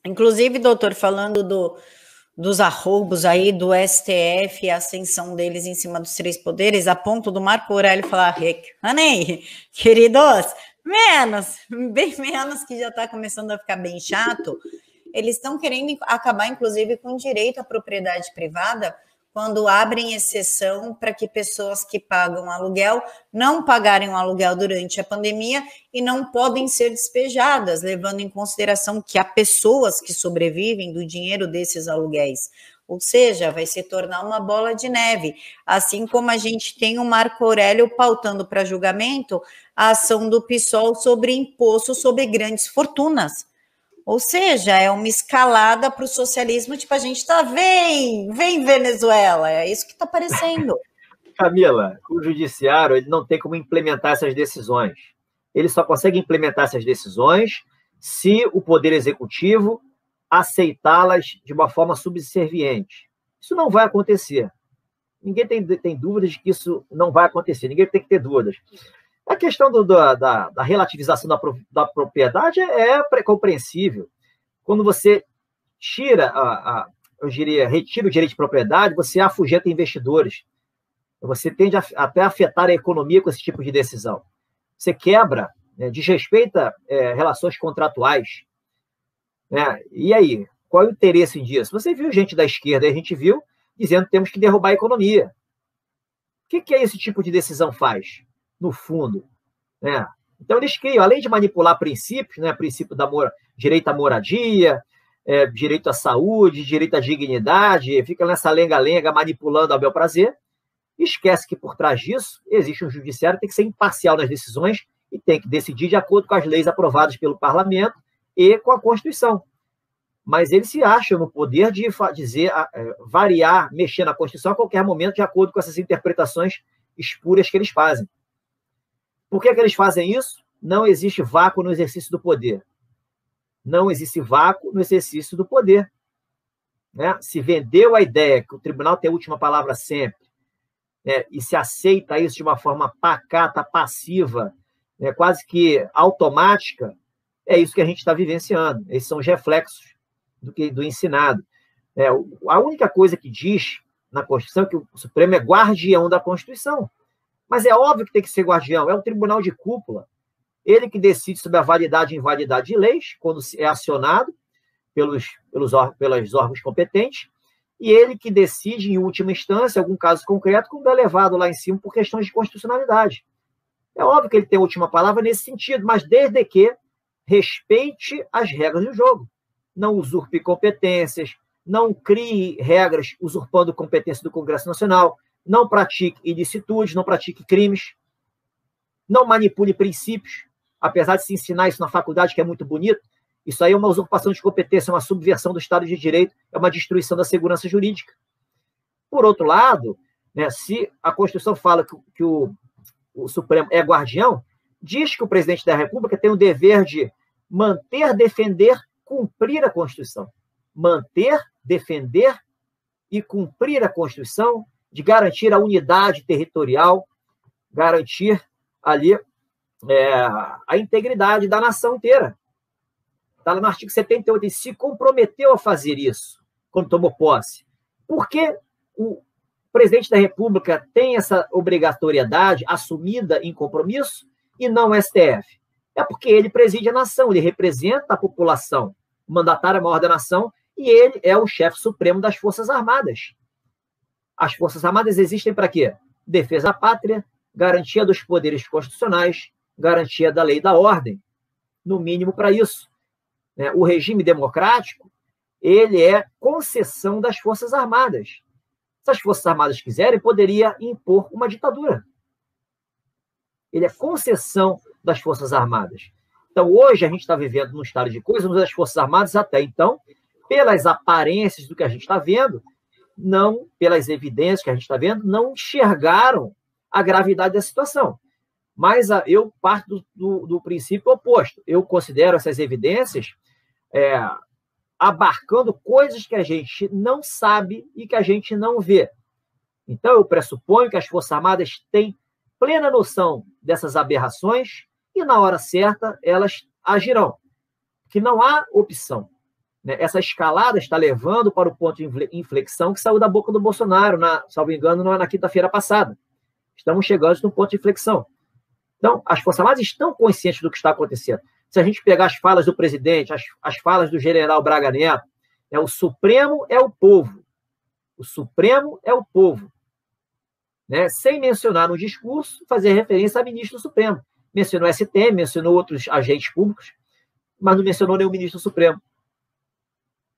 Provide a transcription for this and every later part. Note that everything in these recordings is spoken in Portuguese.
Inclusive, doutor, falando dos arroubos aí do STF, a ascensão deles em cima dos três poderes, a ponto do Marco Aurélio falar, honey, queridos, menos, bem menos, que já está começando a ficar bem chato. Eles estão querendo acabar, inclusive, com o direito à propriedade privada, quando abrem exceção para que pessoas que pagam aluguel não pagarem o aluguel durante a pandemia e não podem ser despejadas, levando em consideração que há pessoas que sobrevivem do dinheiro desses aluguéis. Ou seja, vai se tornar uma bola de neve, assim como a gente tem o Marco Aurélio pautando para julgamento a ação do PSOL sobre imposto sobre grandes fortunas. Ou seja, é uma escalada para o socialismo, tipo, a gente está, vem Venezuela, é isso que está aparecendo. Camila, o judiciário ele não tem como implementar essas decisões. Ele só consegue implementar essas decisões se o Poder Executivo aceitá-las de uma forma subserviente. Isso não vai acontecer. Ninguém tem dúvidas de que isso não vai acontecer, ninguém tem que ter dúvidas. A questão da relativização da propriedade é compreensível. Quando você tira, eu diria, retira o direito de propriedade, você afugenta investidores. Você tende até a afetar a economia com esse tipo de decisão. Você quebra, desrespeita relações contratuais. Né? E aí, qual é o interesse disso? Você viu gente da esquerda, a gente viu, dizendo que temos que derrubar a economia. O que esse tipo de decisão faz? No fundo, né? Então eles criam, além de manipular princípios, né, princípio direito à moradia, direito à saúde, direito à dignidade, fica nessa lenga-lenga manipulando a bel prazer, esquece que por trás disso existe um judiciário que tem que ser imparcial nas decisões e tem que decidir de acordo com as leis aprovadas pelo parlamento e com a Constituição. Mas eles se acham no poder de variar, mexer na Constituição a qualquer momento de acordo com essas interpretações espúrias que eles fazem. Por que eles fazem isso? Não existe vácuo no exercício do poder. Não existe vácuo no exercício do poder. Né? Se vendeu a ideia que o tribunal tem a última palavra sempre, né, e se aceita isso de uma forma pacata, passiva, né, quase que automática, é isso que a gente está vivenciando. Esses são os reflexos do ensinado. A única coisa que diz na Constituição é que o Supremo é guardião da Constituição. Mas é óbvio que tem que ser guardião, é um tribunal de cúpula. Ele que decide sobre a validade e invalidade de leis, quando é acionado pelos órgãos competentes, e ele que decide, em última instância, algum caso concreto, quando é levado lá em cima por questões de constitucionalidade. É óbvio que ele tem a última palavra nesse sentido, mas desde que respeite as regras do jogo. Não usurpe competências, não crie regras usurpando competência do Congresso Nacional, não pratique ilicitudes, não pratique crimes, não manipule princípios, apesar de se ensinar isso na faculdade, que é muito bonito, isso aí é uma usurpação de competência, é uma subversão do Estado de Direito, é uma destruição da segurança jurídica. Por outro lado, né, se a Constituição fala que o Supremo é guardião, diz que o presidente da República tem o dever de manter, defender, cumprir a Constituição. Manter, defender e cumprir a Constituição, de garantir a unidade territorial, garantir ali a integridade da nação inteira. Está lá no artigo 78, ele se comprometeu a fazer isso quando tomou posse. Por que o presidente da República tem essa obrigatoriedade assumida em compromisso e não o STF? É porque ele preside a nação, ele representa a população, o mandatário maior da nação, e ele é o chefe supremo das Forças Armadas. As Forças Armadas existem para quê? Defesa da pátria, garantia dos poderes constitucionais, garantia da lei e da ordem, no mínimo para isso. O regime democrático, ele é concessão das Forças Armadas. Se as Forças Armadas quiserem, poderia impor uma ditadura. Ele é concessão das Forças Armadas. Então, hoje, a gente está vivendo num estado de coisas, onde as Forças Armadas, até então, pelas aparências do que a gente está vendo, não, pelas evidências que a gente está vendo, não enxergaram a gravidade da situação. Mas eu parto do princípio oposto. Eu considero essas evidências abarcando coisas que a gente não sabe e que a gente não vê. Então, eu pressuponho que as Forças Armadas têm plena noção dessas aberrações e, na hora certa, elas agirão. Que não há opção. né? Essa escalada está levando para o ponto de inflexão que saiu da boca do Bolsonaro, salvo engano, na quinta-feira passada. Estamos chegando no ponto de inflexão. Então, as Forças Armadas estão conscientes do que está acontecendo. Se a gente pegar as falas do presidente, as falas do general Braga Neto, o Supremo é o povo. O Supremo é o povo. Né? Sem mencionar no discurso, fazer referência a ministro do Supremo. Mencionou STM, mencionou outros agentes públicos, mas não mencionou nenhum ministro do Supremo.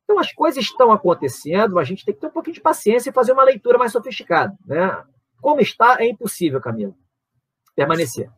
Então, as coisas estão acontecendo, a gente tem que ter um pouquinho de paciência e fazer uma leitura mais sofisticada. Né? Como está, é impossível, Camila, permanecer.